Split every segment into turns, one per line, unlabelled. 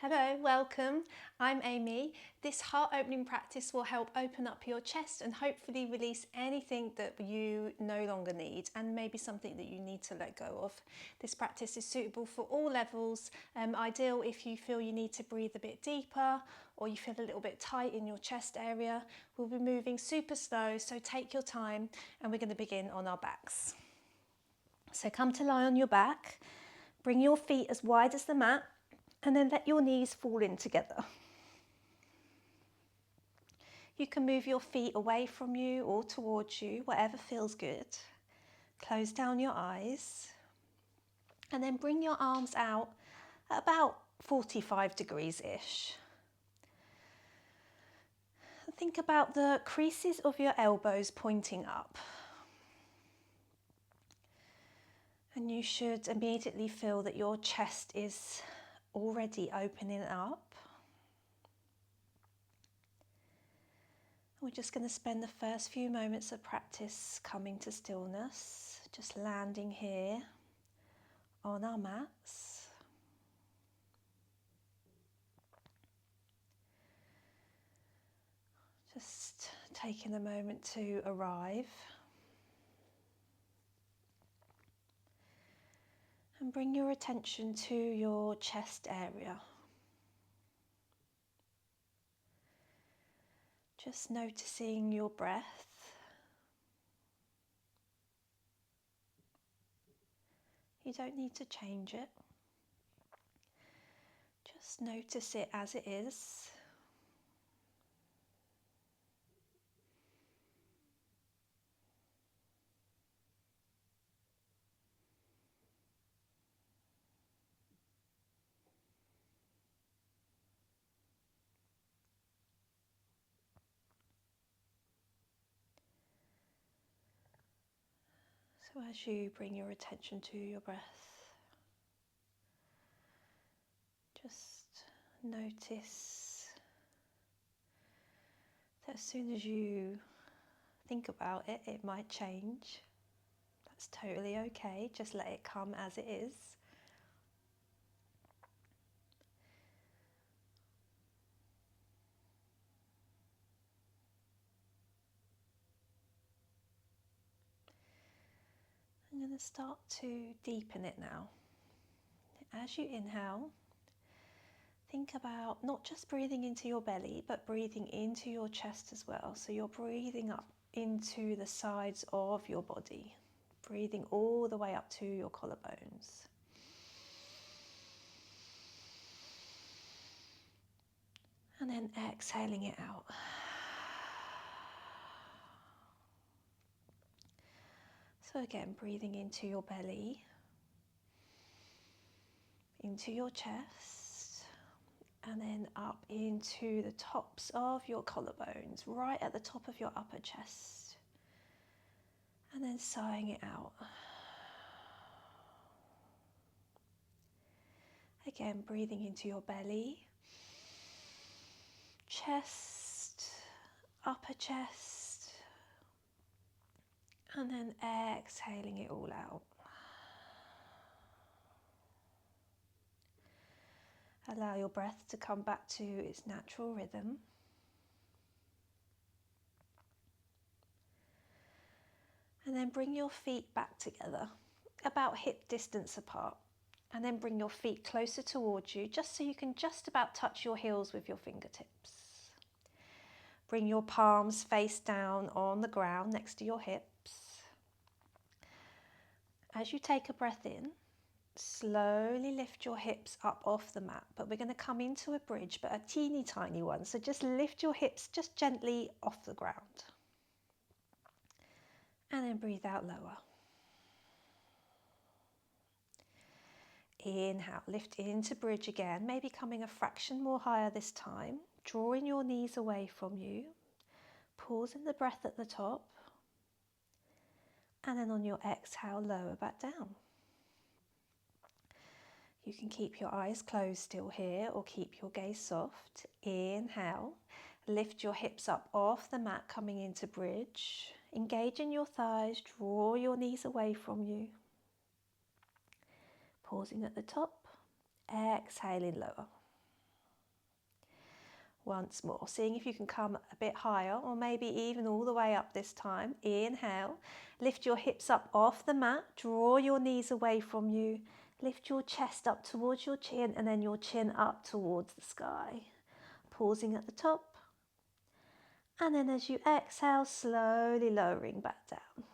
Hello, welcome. I'm Amy. This heart opening practice will help open up your chest and hopefully release anything that you no longer need and maybe something that you need to let go of. This practice is suitable for all levels, ideal if you feel you need to breathe a bit deeper or you feel a little bit tight in your chest area. We'll be moving super slow, so take your time, and we're going to begin on our backs. So come to lie on your back, bring your feet as wide as the mat, and then let your knees fall in together. You can move your feet away from you or towards you, whatever feels good. Close down your eyes and then bring your arms out at about 45 degrees-ish. Think about the creases of your elbows pointing up. And you should immediately feel that your chest is already opening up. We're just going to spend the first few moments of practice coming to stillness, just landing here on our mats. Just taking a moment to arrive. And bring your attention to your chest area. Just noticing your breath. You don't need to change it. Just notice it as it is. So as you bring your attention to your breath, just notice that as soon as you think about it, it might change. That's totally okay. Just let it come as it is. I'm going to start to deepen it now. As you inhale, think about not just breathing into your belly, but breathing into your chest as well. So you're breathing up into the sides of your body, breathing all the way up to your collarbones. And then exhaling it out. So again, breathing into your belly, into your chest, and then up into the tops of your collarbones, right at the top of your upper chest. And then sighing it out. Again, breathing into your belly, chest, upper chest, and then exhaling it all out. Allow your breath to come back to its natural rhythm. And then bring your feet back together, about hip distance apart. And then bring your feet closer towards you, just so you can just about touch your heels with your fingertips. Bring your palms face down on the ground next to your hips. As you take a breath in, slowly lift your hips up off the mat, but we're going to come into a bridge, but a teeny tiny one. So just lift your hips just gently off the ground. And then breathe out lower. Inhale, lift into bridge again, maybe coming a fraction more higher this time, drawing your knees away from you, pausing the breath at the top, and then on your exhale, lower back down. You can keep your eyes closed still here or keep your gaze soft. Inhale, lift your hips up off the mat, coming into bridge. Engage in your thighs, draw your knees away from you. Pausing at the top, exhaling lower. Once more, seeing if you can come a bit higher or maybe even all the way up this time. Inhale, lift your hips up off the mat, draw your knees away from you, lift your chest up towards your chin and then your chin up towards the sky. Pausing at the top, and then as you exhale, slowly lowering back down.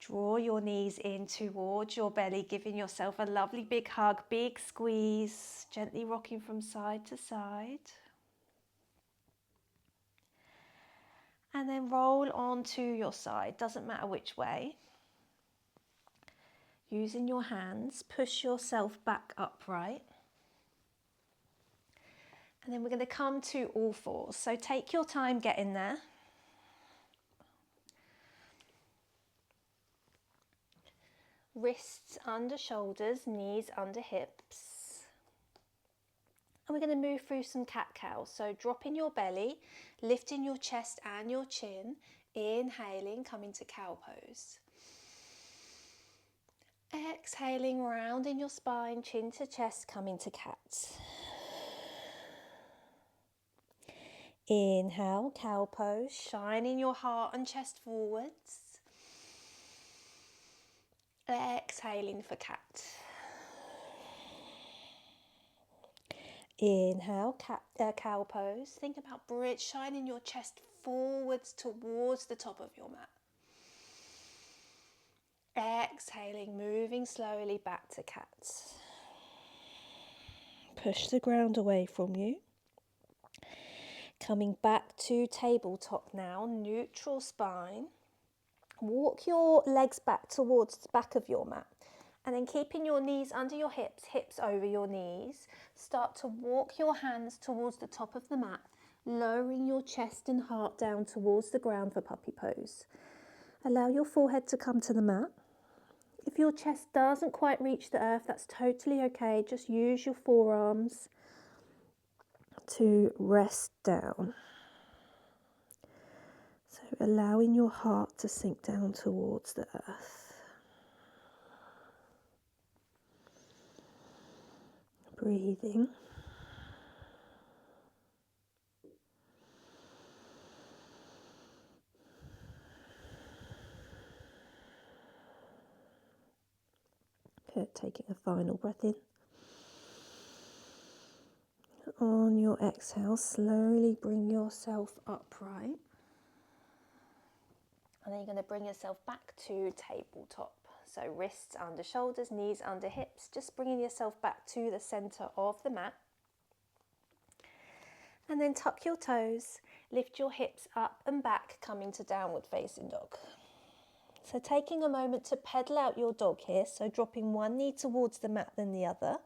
Draw your knees in towards your belly, giving yourself a lovely big hug, big squeeze, gently rocking from side to side. And then roll onto your side, doesn't matter which way. Using your hands, push yourself back upright. And then we're going to come to all fours. So take your time getting there. Wrists under shoulders, knees under hips. And we're going to move through some cat-cow. So dropping your belly, lifting your chest and your chin. Inhaling, coming to cow pose. Exhaling, rounding your spine, chin to chest, coming to cat. Inhale, cow pose, shining your heart and chest forwards. Exhaling for cat. Inhale, cow pose. Think about bridge, shining your chest forwards towards the top of your mat. Exhaling, moving slowly back to cat. Push the ground away from you. Coming back to tabletop now, neutral spine. Walk your legs back towards the back of your mat. And then keeping your knees under your hips, hips over your knees. Start to walk your hands towards the top of the mat, lowering your chest and heart down towards the ground for puppy pose. Allow your forehead to come to the mat. If your chest doesn't quite reach the earth, that's totally okay. Just use your forearms to rest down. So allowing your heart to sink down towards the earth. Breathing. Good, taking a final breath in. On your exhale, slowly bring yourself upright. And then you're going to bring yourself back to tabletop. So wrists under shoulders, knees under hips, just bringing yourself back to the center of the mat. And then tuck your toes, lift your hips up and back, coming to downward facing dog. So taking a moment to pedal out your dog here, so dropping one knee towards the mat than the other.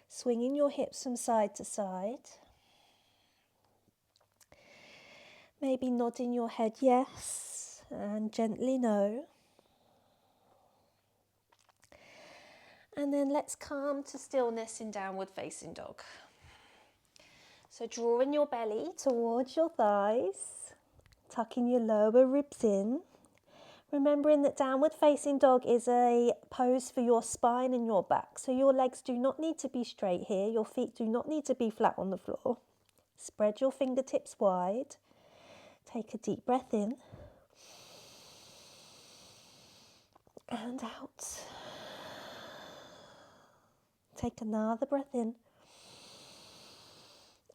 Swinging your hips from side to side. Maybe nodding your head yes and gently no. And then let's come to stillness in downward facing dog. So drawing your belly towards your thighs, tucking your lower ribs in. Remembering that downward facing dog is a pose for your spine and your back. So your legs do not need to be straight here. Your feet do not need to be flat on the floor. Spread your fingertips wide. Take a deep breath in. And out. Take another breath in.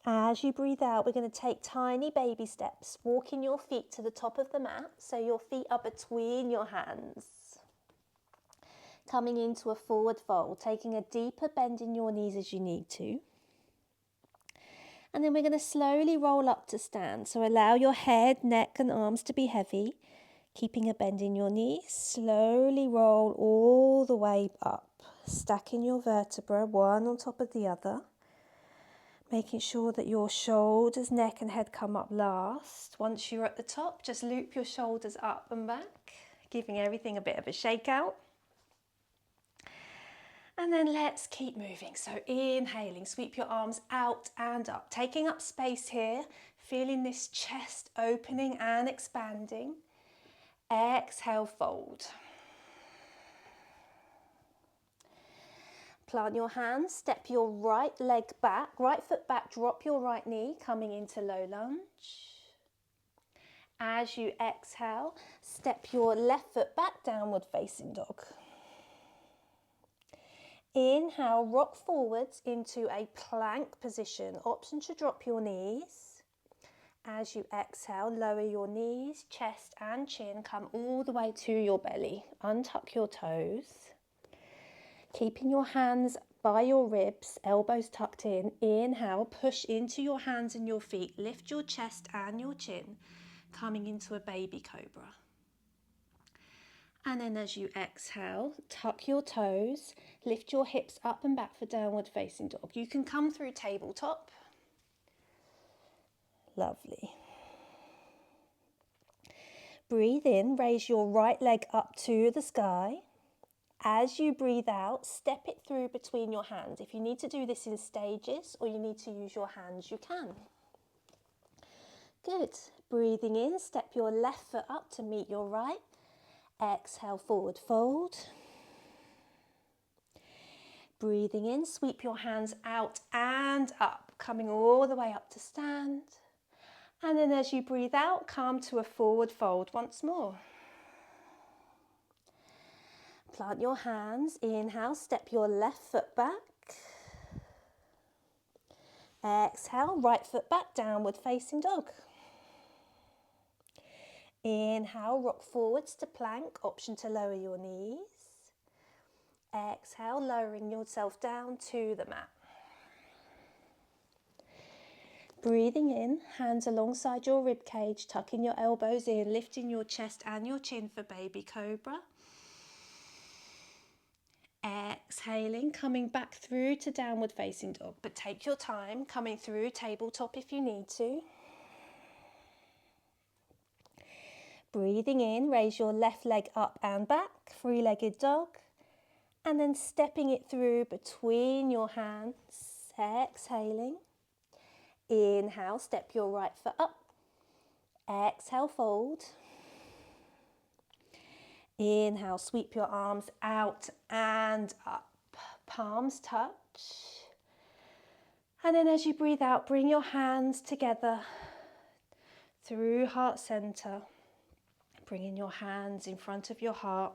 As you breathe out, we're going to take tiny baby steps, walking your feet to the top of the mat, so your feet are between your hands. Coming into a forward fold, taking a deeper bend in your knees as you need to. And then we're going to slowly roll up to stand, so allow your head, neck and arms to be heavy, keeping a bend in your knees. Slowly roll all the way up, stacking your vertebrae one on top of the other. Making sure that your shoulders, neck and head come up last. Once you're at the top, just loop your shoulders up and back, giving everything a bit of a shake out. And then let's keep moving. So inhaling, sweep your arms out and up, taking up space here, feeling this chest opening and expanding. Exhale, fold. Plant your hands, step your right leg back, right foot back, drop your right knee, coming into low lunge. As you exhale, step your left foot back, downward facing dog. Inhale, rock forwards into a plank position. Option to drop your knees. As you exhale, lower your knees, chest and chin, come all the way to your belly. Untuck your toes. Keeping your hands by your ribs, elbows tucked in. Inhale, push into your hands and your feet. Lift your chest and your chin, coming into a baby cobra. And then as you exhale, tuck your toes, lift your hips up and back for downward facing dog. You can come through tabletop. Lovely. Breathe in, raise your right leg up to the sky. As you breathe out, step it through between your hands. If you need to do this in stages or you need to use your hands, you can. Good. Breathing in, step your left foot up to meet your right. Exhale, forward fold. Breathing in, sweep your hands out and up, coming all the way up to stand. And then as you breathe out, come to a forward fold once more. Plant your hands, inhale, step your left foot back. Exhale, right foot back, downward facing dog. Inhale, rock forwards to plank, option to lower your knees. Exhale, lowering yourself down to the mat. Breathing in, hands alongside your rib cage, tucking your elbows in, lifting your chest and your chin for baby cobra. Exhaling, coming back through to downward facing dog, but take your time, coming through tabletop if you need to. Breathing in, raise your left leg up and back, three-legged dog, and then stepping it through between your hands. Exhaling. Inhale, step your right foot up. Exhale, fold. Inhale, sweep your arms out and up. Palms touch. And then as you breathe out, bring your hands together through heart center. Bringing your hands in front of your heart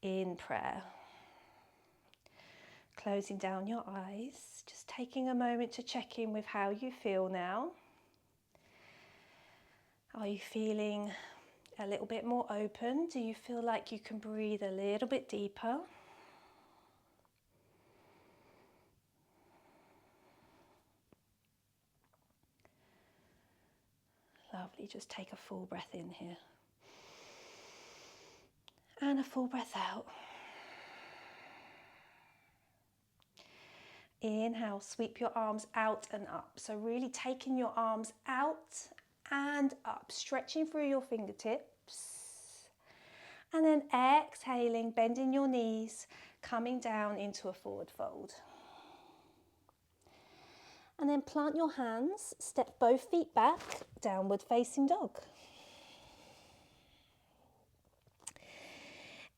in prayer. Closing down your eyes, just taking a moment to check in with how you feel now. Are you feeling a little bit more open? Do you feel like you can breathe a little bit deeper? Lovely, just take a full breath in here. And a full breath out. Inhale, sweep your arms out and up. So really taking your arms out and up, stretching through your fingertips. And then exhaling, bending your knees, coming down into a forward fold. And then plant your hands, step both feet back, downward facing dog.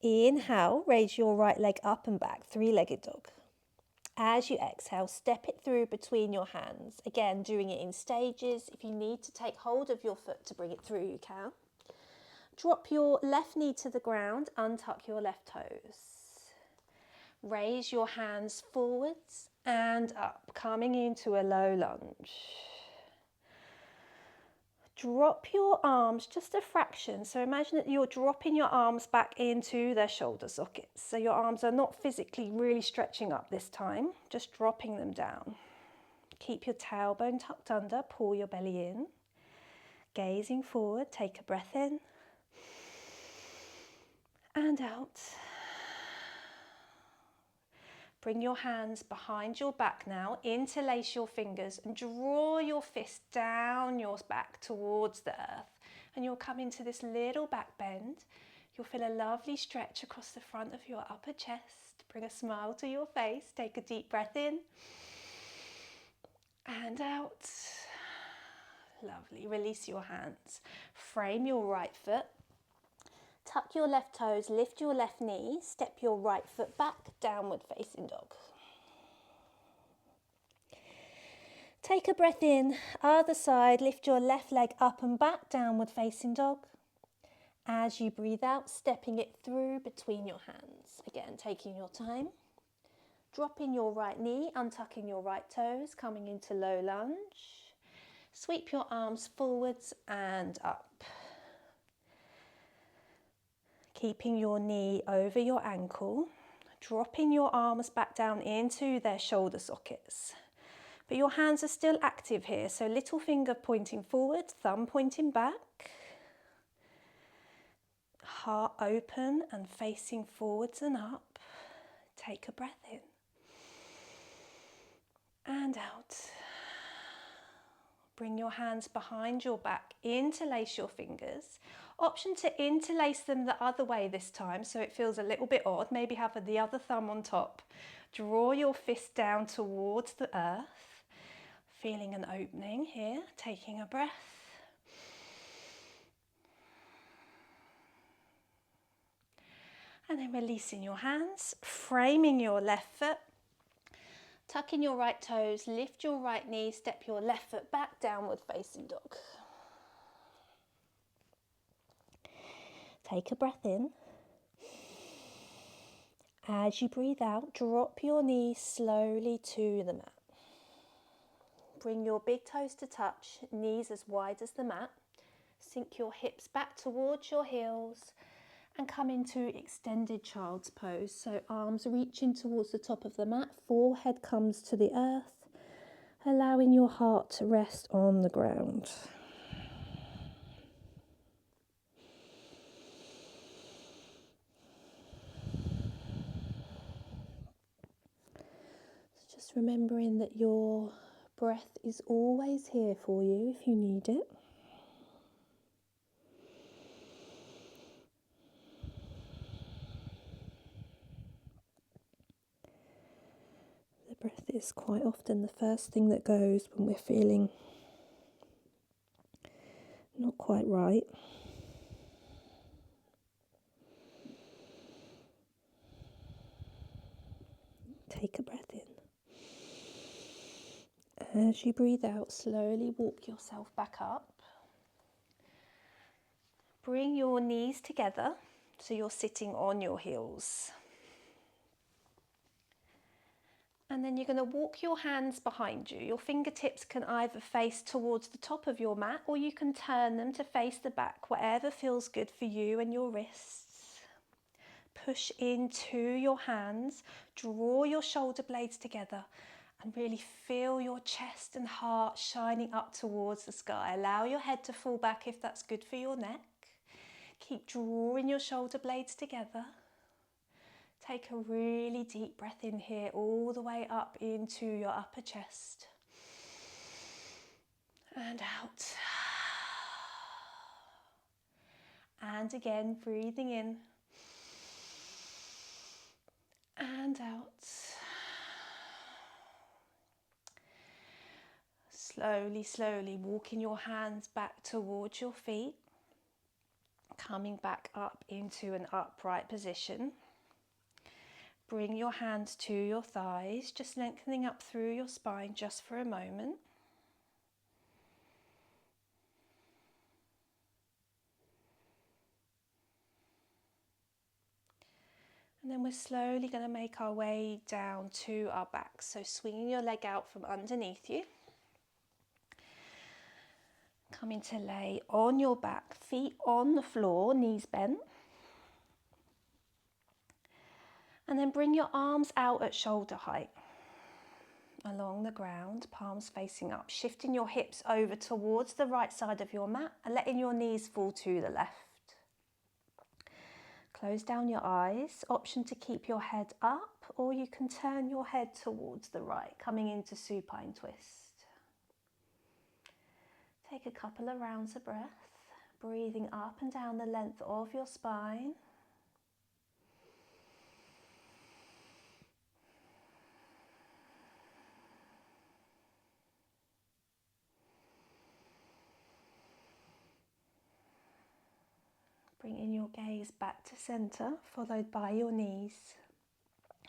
Inhale, raise your right leg up and back, three-legged dog. As you exhale, step it through between your hands. Again, doing it in stages. If you need to take hold of your foot to bring it through, you can. Drop your left knee to the ground, untuck your left toes. Raise your hands forwards and up, coming into a low lunge. Drop your arms just a fraction. So imagine that you're dropping your arms back into their shoulder sockets. So your arms are not physically really stretching up this time, just dropping them down. Keep your tailbone tucked under, pull your belly in. Gazing forward, take a breath in and out. Bring your hands behind your back now, interlace your fingers and draw your fist down your back towards the earth. And you'll come into this little back bend. You'll feel a lovely stretch across the front of your upper chest. Bring a smile to your face. Take a deep breath in and out. Lovely. Release your hands. Frame your right foot. Tuck your left toes, lift your left knee, step your right foot back, downward facing dog. Take a breath in, other side, lift your left leg up and back, downward facing dog. As you breathe out, stepping it through between your hands. Again, taking your time. Dropping your right knee, untucking your right toes, coming into low lunge. Sweep your arms forwards and up. Keeping your knee over your ankle. Dropping your arms back down into their shoulder sockets. But your hands are still active here, so little finger pointing forward, thumb pointing back. Heart open and facing forwards and up. Take a breath in. And out. Bring your hands behind your back, interlace your fingers. Option to interlace them the other way this time, so it feels a little bit odd. Maybe have the other thumb on top. Draw your fist down towards the earth. Feeling an opening here, taking a breath. And then releasing your hands, framing your left foot. Tuck in your right toes, lift your right knee, step your left foot back, downward facing dog. Take a breath in. As you breathe out, drop your knees slowly to the mat. Bring your big toes to touch, knees as wide as the mat. Sink your hips back towards your heels and come into extended child's pose. So arms reaching towards the top of the mat, forehead comes to the earth, allowing your heart to rest on the ground. So just remembering that your breath is always here for you if you need it. The breath is quite often the first thing that goes when we're feeling not quite right. Take a breath in. As you breathe out, slowly walk yourself back up. Bring your knees together so you're sitting on your heels. And then you're going to walk your hands behind you. Your fingertips can either face towards the top of your mat or you can turn them to face the back, whatever feels good for you and your wrists. Push into your hands, draw your shoulder blades together and really feel your chest and heart shining up towards the sky. Allow your head to fall back if that's good for your neck. Keep drawing your shoulder blades together. Take a really deep breath in here, all the way up into your upper chest. And out. And again, breathing in. And out. Slowly, slowly walking your hands back towards your feet. Coming back up into an upright position. Bring your hands to your thighs, just lengthening up through your spine just for a moment. And then we're slowly going to make our way down to our back. So swinging your leg out from underneath you. Coming to lay on your back, feet on the floor, knees bent. And then bring your arms out at shoulder height along the ground, palms facing up, shifting your hips over towards the right side of your mat and letting your knees fall to the left. Close down your eyes, option to keep your head up or you can turn your head towards the right, coming into supine twist. Take a couple of rounds of breath, breathing up and down the length of your spine. Bringing your gaze back to center, followed by your knees.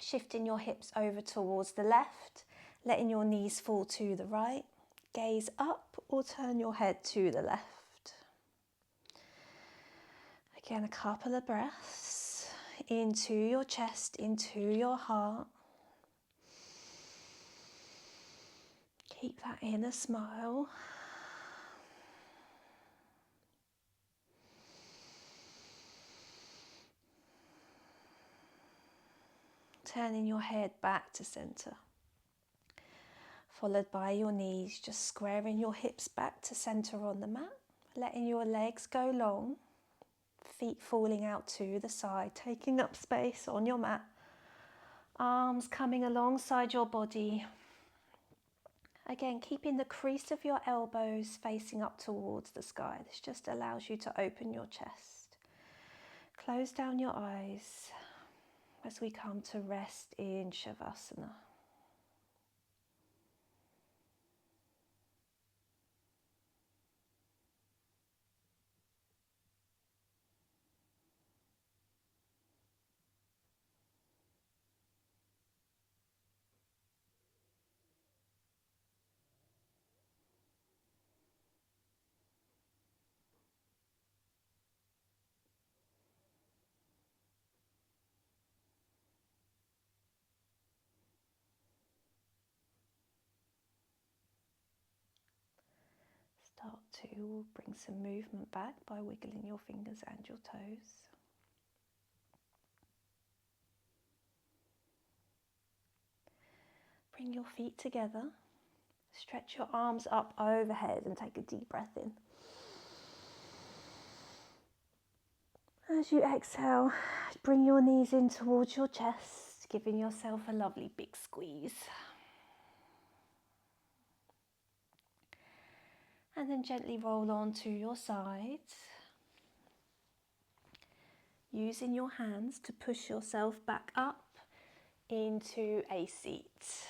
Shifting your hips over towards the left, letting your knees fall to the right. Gaze up or turn your head to the left. Again, a couple of breaths into your chest, into your heart. Keep that inner smile. Turning your head back to center. Followed by your knees, just squaring your hips back to center on the mat. Letting your legs go long. Feet falling out to the side, taking up space on your mat. Arms coming alongside your body. Again, keeping the crease of your elbows facing up towards the sky. This just allows you to open your chest. Close down your eyes as we come to rest in Shavasana. Start to bring some movement back by wiggling your fingers and your toes. Bring your feet together. Stretch your arms up overhead and take a deep breath in. As you exhale, bring your knees in towards your chest, giving yourself a lovely big squeeze. And then gently roll on to your side, using your hands to push yourself back up into a seat.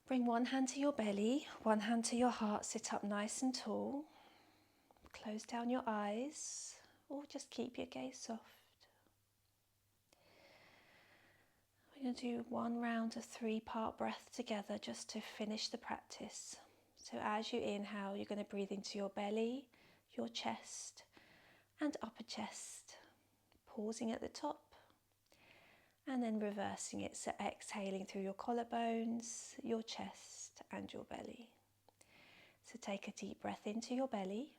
Bring one hand to your belly, one hand to your heart, sit up nice and tall. Close down your eyes or just keep your gaze soft. We're going to do one round of 3-part breath together just to finish the practice. So as you inhale, you're going to breathe into your belly, your chest and upper chest, pausing at the top and then reversing it. So exhaling through your collarbones, your chest and your belly. So take a deep breath into your belly,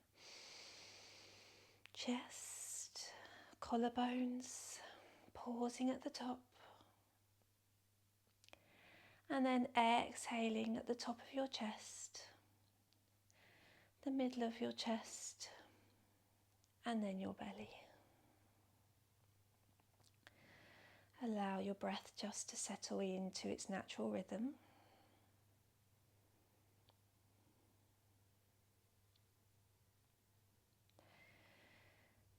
chest, collarbones, pausing at the top. And then exhaling at the top of your chest, the middle of your chest, and then your belly. Allow your breath just to settle into its natural rhythm.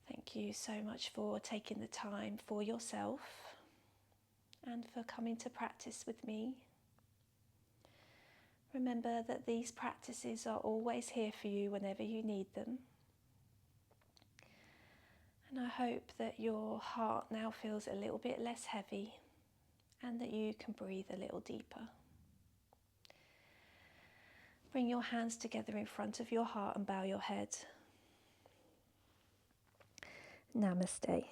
Thank you so much for taking the time for yourself and for coming to practice with me. Remember that these practices are always here for you whenever you need them. And I hope that your heart now feels a little bit less heavy and that you can breathe a little deeper. Bring your hands together in front of your heart and bow your head. Namaste.